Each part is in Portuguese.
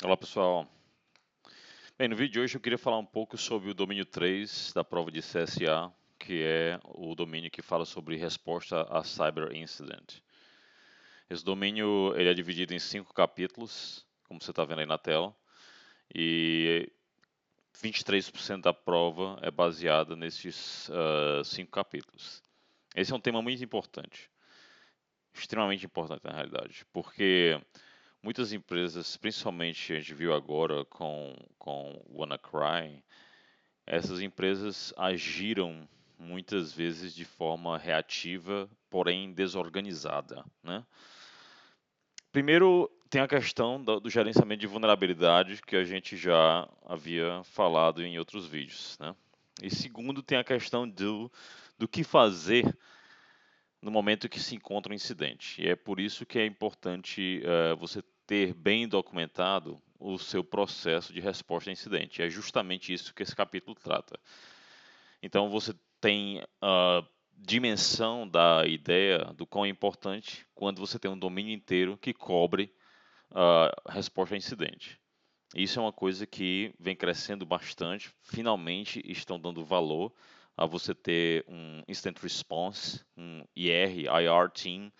Olá pessoal, bem, no vídeo de hoje eu queria falar um pouco sobre o domínio 3 da prova de CSA, que é o domínio que fala sobre resposta a Cyber Incident. Esse domínio ele é dividido em 5 capítulos, como você está vendo aí na tela, e 23% da prova é baseada nesses 5 capítulos. Esse é um tema muito importante, extremamente importante na realidade, porque muitas empresas, principalmente a gente viu agora com WannaCry, essas empresas agiram muitas vezes de forma reativa, porém desorganizada, né? Primeiro, tem a questão do gerenciamento de vulnerabilidade que a gente já havia falado em outros vídeos, né? E segundo, tem a questão do que fazer no momento que se encontra um incidente. E é por isso que é importante você ter bem documentado o seu processo de resposta a incidente. É justamente isso que esse capítulo trata. Então você tem a dimensão da ideia do quão é importante quando você tem um domínio inteiro que cobre a resposta a incidente. Isso é uma coisa que vem crescendo bastante. Finalmente estão dando valor a você ter um Instant Response, um IR Team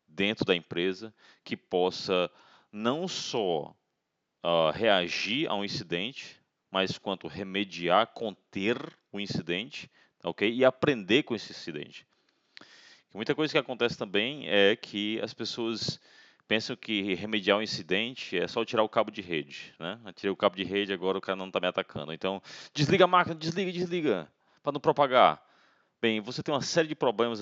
dentro da empresa que possa não só reagir a um incidente, mas quanto remediar, conter o incidente, ok? E aprender com esse incidente. Muita coisa que acontece também é que as pessoas pensam que remediar um incidente é só tirar o cabo de rede, né? Eu tirei o cabo de rede, agora o cara não está me atacando. Então, desliga a máquina, desliga, para não propagar. Bem, você tem uma série de problemas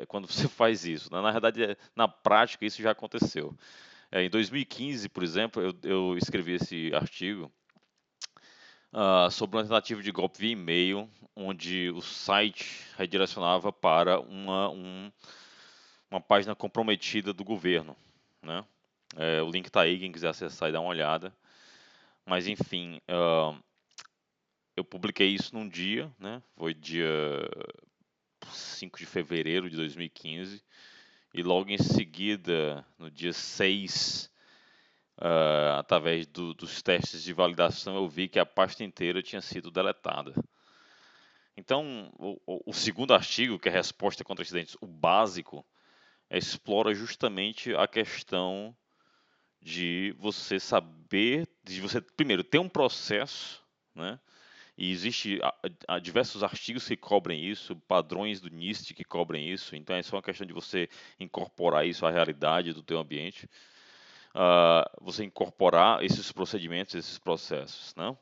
quando você faz isso, né? Na verdade, na prática, isso já aconteceu. Em 2015, por exemplo, eu escrevi esse artigo sobre uma tentativa de golpe via e-mail, onde o site redirecionava para uma página comprometida do governo, né? O link está aí, quem quiser acessar e dar uma olhada. Mas enfim, eu publiquei isso num dia, né? Foi dia 5 de fevereiro de 2015. E logo em seguida, no dia 6, através dos testes de validação, eu vi que a pasta inteira tinha sido deletada. Então, o segundo artigo, que é a resposta contra acidentes, o básico, explora justamente a questão de você saber, de você primeiro ter um processo, né? E existe diversos artigos que cobrem isso, padrões do NIST que cobrem isso. Então é só uma questão de você incorporar isso à realidade do teu ambiente, você incorporar esses procedimentos, esses processos, né?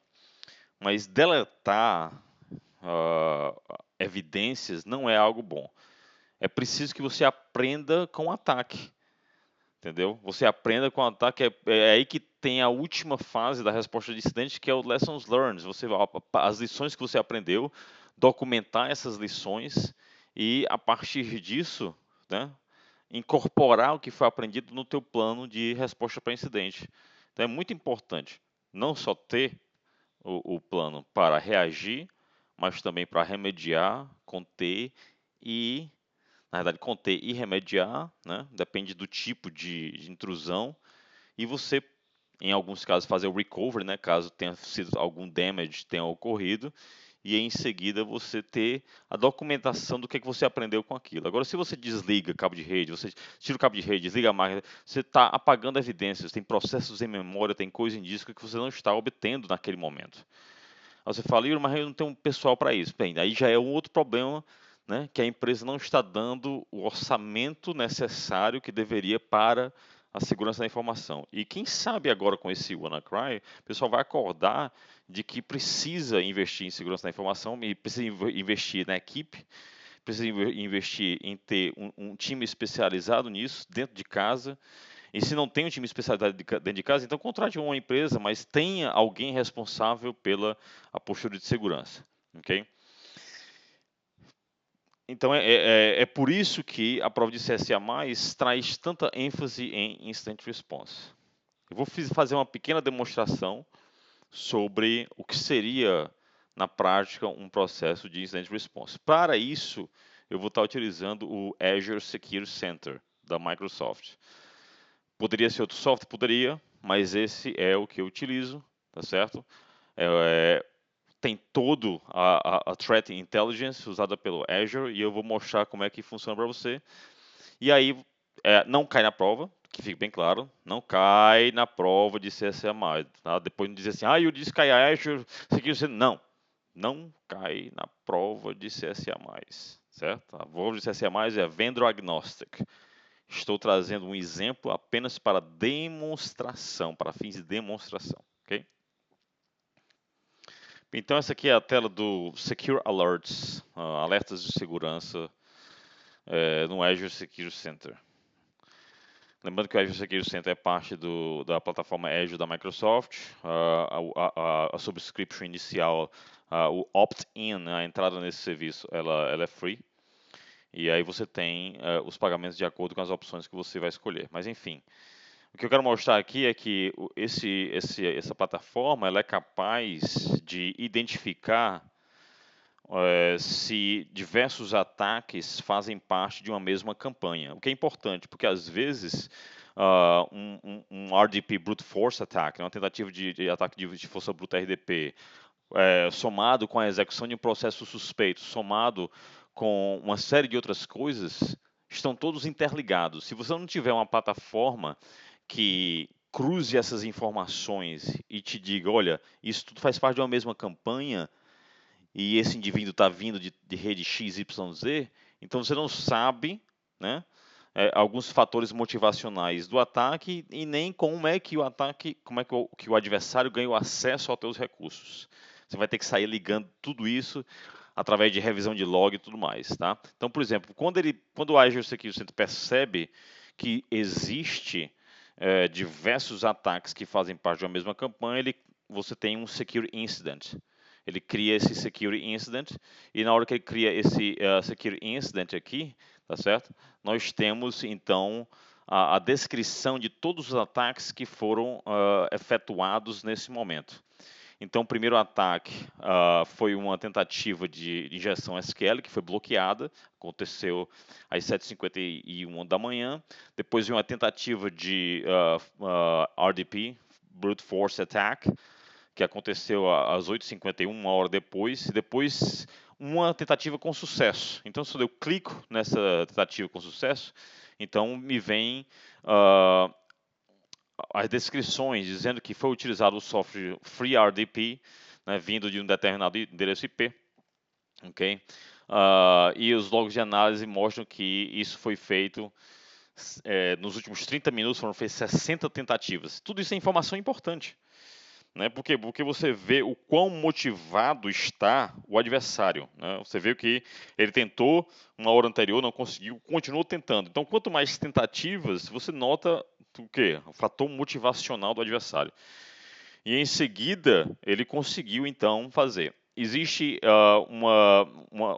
Mas deletar evidências não é algo bom. É preciso que você aprenda com o ataque. Entendeu? Você aprenda com o ataque, é aí que tem a última fase da resposta de incidente, que é o lessons learned. As lições que você aprendeu, documentar essas lições e a partir disso, né, incorporar o que foi aprendido no teu plano de resposta para incidente. Então é muito importante não só ter o plano para reagir, mas também para remediar, conter e na verdade, conter e remediar, né? Depende do tipo de intrusão. E você, em alguns casos, fazer o recovery, né? Caso tenha sido algum damage tenha ocorrido. E em seguida você ter a documentação do que você aprendeu com aquilo. Agora, se você desliga cabo de rede, você tira o cabo de rede, desliga a máquina, você está apagando evidências, tem processos em memória, tem coisa em disco que você não está obtendo naquele momento. Aí você fala, mas eu não tenho um pessoal para isso. Bem, aí já é um outro problema, né, que a empresa não está dando o orçamento necessário que deveria para a segurança da informação. E quem sabe agora com esse WannaCry, o pessoal vai acordar de que precisa investir em segurança da informação, e precisa investir na equipe, precisa investir em ter um time especializado nisso, dentro de casa, e se não tem um time especializado dentro de casa, então contrate uma empresa, mas tenha alguém responsável pela a postura de segurança, ok? Então é por isso que a prova de CSA+, traz tanta ênfase em Instant Response. Eu vou fazer uma pequena demonstração sobre o que seria, na prática, um processo de Instant Response. Para isso, eu vou estar utilizando o Azure Security Center, da Microsoft. Poderia ser outro software? Poderia, mas esse é o que eu utilizo, tá certo? Tem todo a Threat Intelligence usada pelo Azure e eu vou mostrar como é que funciona para você. E aí, não cai na prova, que fique bem claro, não cai na prova de CSA+. Tá? Depois não dizer assim, eu disse que cai a Azure, não cai na prova de CSA+, certo? A prova de CSA+, é Vendor Agnostic. Estou trazendo um exemplo apenas para demonstração, para fins de demonstração, ok? Então essa aqui é a tela do Secure Alerts, alertas de segurança no Azure Security Center. Lembrando que o Azure Security Center é parte da plataforma Azure da Microsoft, a subscription inicial, o opt-in, né, a entrada nesse serviço, ela é free. E aí você tem os pagamentos de acordo com as opções que você vai escolher. Mas enfim, o que eu quero mostrar aqui é que essa plataforma ela é capaz de identificar se diversos ataques fazem parte de uma mesma campanha. O que é importante, porque às vezes um RDP Brute Force Attack, uma tentativa de ataque de força bruta RDP, somado com a execução de um processo suspeito, somado com uma série de outras coisas, estão todos interligados. Se você não tiver uma plataforma que cruze essas informações e te diga, olha, isso tudo faz parte de uma mesma campanha e esse indivíduo está vindo de rede XYZ, então você não sabe, né, alguns fatores motivacionais do ataque e nem como é que que o adversário ganhou acesso aos teus recursos. Você vai ter que sair ligando tudo isso através de revisão de log e tudo mais, tá? Então, por exemplo, quando o Azure Security Center percebe que existe diversos ataques que fazem parte de uma mesma campanha, você tem um Security Incident. Ele cria esse Security Incident e na hora que ele cria esse Security Incident aqui, tá certo? Nós temos então a descrição de todos os ataques que foram efetuados nesse momento. Então, o primeiro ataque foi uma tentativa de injeção SQL que foi bloqueada, aconteceu às 7h51 da manhã. Depois veio uma tentativa de RDP, Brute Force Attack, que aconteceu às 8h51, uma hora depois. E depois uma tentativa com sucesso. Então, se eu clico nessa tentativa com sucesso, então me vem as descrições dizendo que foi utilizado o software FreeRDP, né, vindo de um determinado endereço IP, ok? E os logs de análise mostram que isso foi feito nos últimos 30 minutos, foram feitas 60 tentativas. Tudo isso é informação importante, né? Porque você vê o quão motivado está o adversário, né? Você vê que ele tentou uma hora anterior, não conseguiu, continuou tentando. Então, quanto mais tentativas, você nota o quê? O fator motivacional do adversário. E em seguida, ele conseguiu então fazer. Existe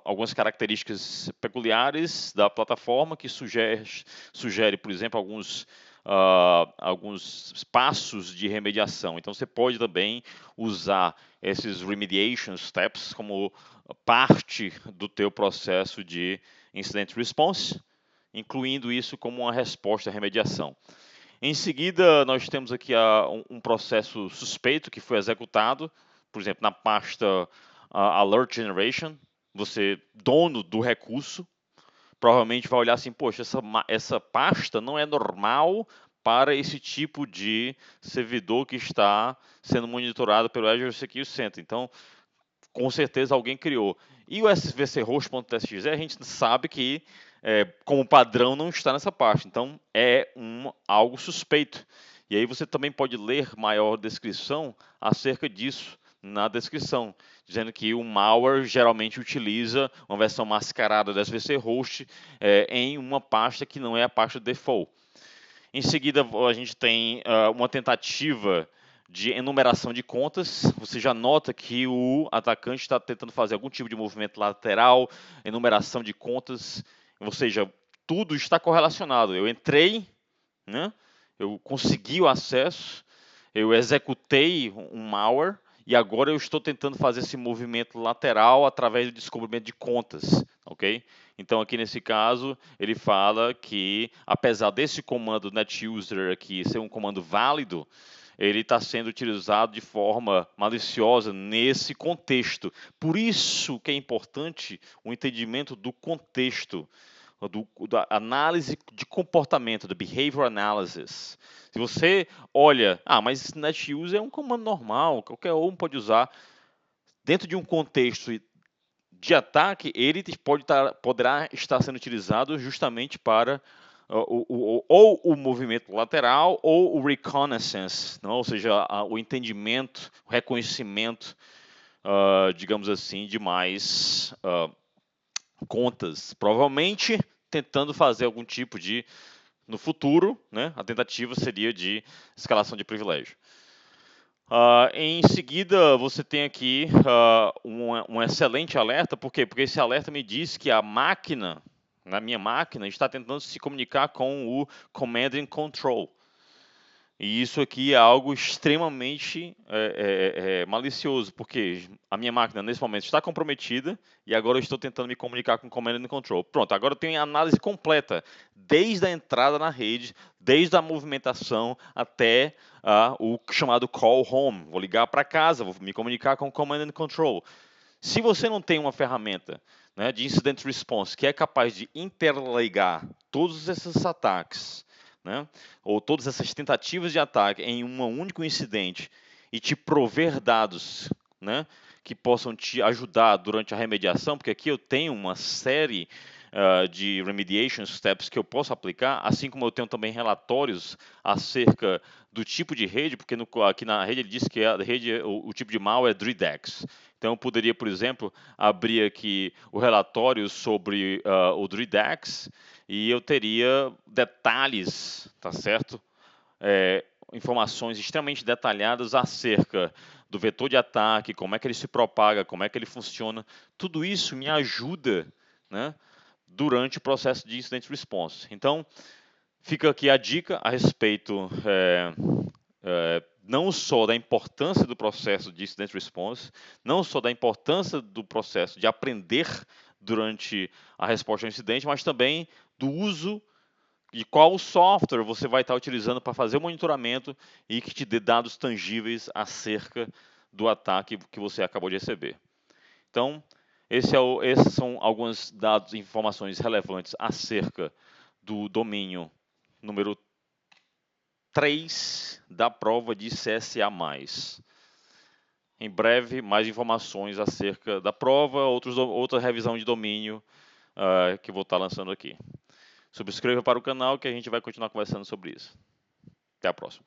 algumas características peculiares da plataforma que sugere, por exemplo, alguns passos de remediação. Então, você pode também usar esses remediation steps como parte do teu processo de incident response, incluindo isso como uma resposta à remediação. Em seguida, nós temos aqui um processo suspeito que foi executado, por exemplo, na pasta Alert Generation. Você, dono do recurso, provavelmente vai olhar assim, poxa, essa pasta não é normal para esse tipo de servidor que está sendo monitorado pelo Azure Security Center. Então, com certeza alguém criou. E o svchost.txt, a gente sabe que, como padrão, não está nessa parte. Então, é algo suspeito. E aí você também pode ler maior descrição acerca disso na descrição, dizendo que o malware geralmente utiliza uma versão mascarada da svchost em uma pasta que não é a pasta default. Em seguida, a gente tem uma tentativa de enumeração de contas. Você já nota que o atacante está tentando fazer algum tipo de movimento lateral, enumeração de contas, ou seja, tudo está correlacionado. Eu entrei, né? Eu consegui o acesso, eu executei um malware e agora eu estou tentando fazer esse movimento lateral através do descobrimento de contas, ok? Então aqui nesse caso ele fala que apesar desse comando netUser aqui ser um comando válido, ele está sendo utilizado de forma maliciosa nesse contexto. Por isso que é importante o entendimento do contexto, da análise de comportamento, do behavior analysis. Se você olha, mas net use é um comando normal, qualquer um pode usar. Dentro de um contexto de ataque, ele poderá estar sendo utilizado justamente para ou o movimento lateral ou o reconnaissance, não? Ou seja, o entendimento, o reconhecimento, digamos assim, de mais contas. Provavelmente tentando fazer algum tipo de, no futuro, né, a tentativa seria de escalação de privilégio. Em seguida, você tem aqui um excelente alerta. Por quê? Porque esse alerta me diz que a máquina, na minha máquina, está tentando se comunicar com o Command and Control. E isso aqui é algo extremamente malicioso, porque a minha máquina, nesse momento, está comprometida e agora eu estou tentando me comunicar com o Command and Control. Pronto, agora eu tenho a análise completa, desde a entrada na rede, desde a movimentação até o chamado Call Home. Vou ligar para casa, vou me comunicar com o Command and Control. Se você não tem uma ferramenta, né, de Incident Response que é capaz de interligar todos esses ataques, né, ou todas essas tentativas de ataque em um único incidente e te prover dados, né, que possam te ajudar durante a remediação, porque aqui eu tenho uma série de remediation steps que eu posso aplicar, assim como eu tenho também relatórios acerca do tipo de rede, porque aqui na rede ele diz que a rede, o tipo de malware é DREDX. Então eu poderia, por exemplo, abrir aqui o relatório sobre o DREDX e eu teria detalhes, tá certo? Informações extremamente detalhadas acerca do vetor de ataque, como é que ele se propaga, como é que ele funciona. Tudo isso me ajuda, né, durante o processo de Incident Response. Então, fica aqui a dica a respeito não só da importância do processo de Incident Response, não só da importância do processo de aprender durante a resposta ao incidente, mas também do uso de qual software você vai estar utilizando para fazer o monitoramento e que te dê dados tangíveis acerca do ataque que você acabou de receber. Então, esses são alguns dados e informações relevantes acerca do domínio número 3 da prova de CSA+. Em breve, mais informações acerca da prova, outra revisão de domínio que vou estar lançando aqui. Subscreva para o canal que a gente vai continuar conversando sobre isso. Até a próxima.